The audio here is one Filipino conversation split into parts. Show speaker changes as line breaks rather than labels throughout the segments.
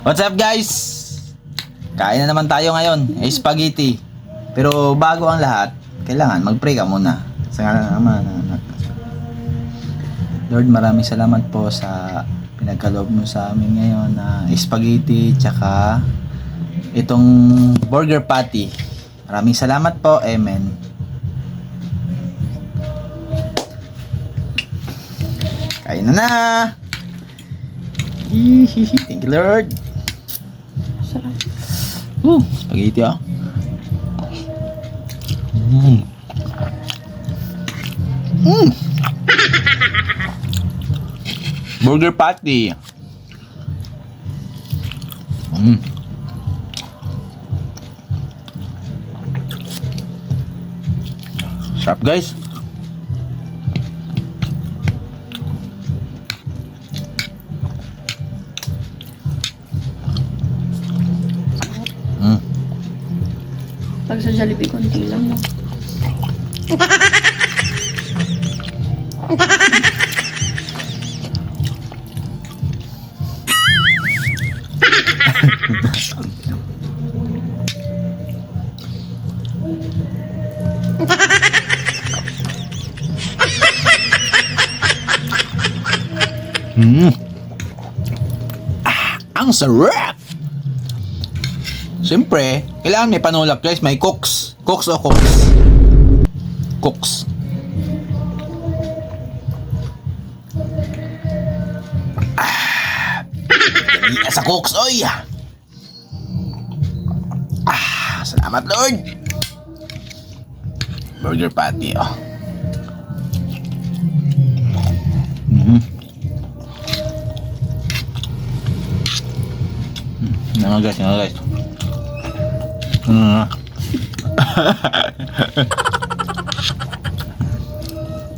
What's up guys? Kain na naman tayo ngayon, spaghetti. Pero bago ang lahat, kailangan mag-pray ka muna. Sa ngalan ng Ama, ng Anak. Lord, maraming salamat po sa pinagkaloob mo sa amin ngayon na spaghetti tsaka itong burger patty. Maraming salamat po. Amen. Kain na na. Thank you Lord.
Sarap.
Spaghetti ah. Burger patty. Sarap guys.
Pag sa Jollibee, konti lang no.
Ang sarap! Siyempre, kailangan may panulak guys, may cooks. Cooks o cooks? Cooks. Sa cooks, oy! Salamat Lord! Burger patty, oh. Yan guys, yan guys.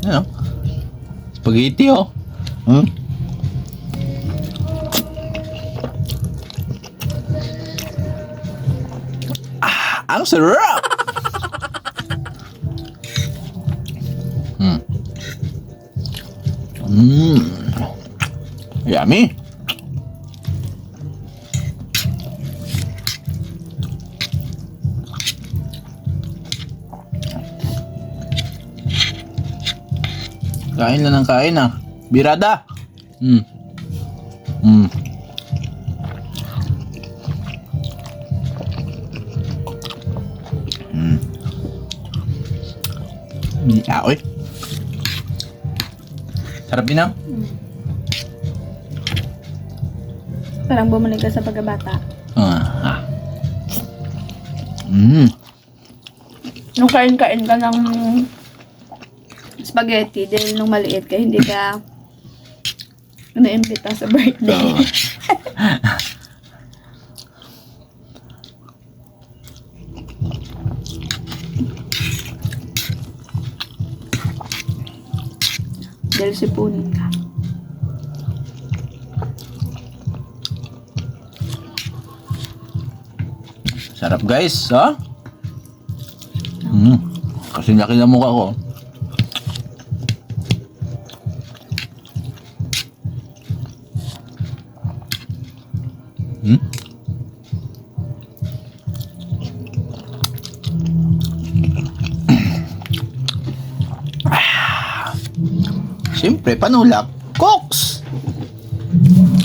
Ano? Spaghetti oh. Ang sarap. Yummy. Kain lang ng kain ah. Birada. Oy. Sarap din ah.
Parang bumalik ka sa pagkabata. Nung kain-kain ka ng spaghetti, dahil nung maliit ka, hindi ka na-imbita sa birthday. Dahil sipunin ka.
Sarap guys, ha? Kasi laki na mukha ko. Siyempre, panulak, cooks.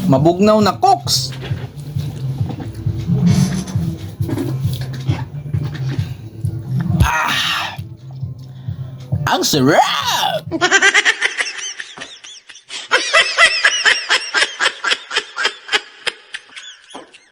Mabugnaw na cooks. Ang sarap!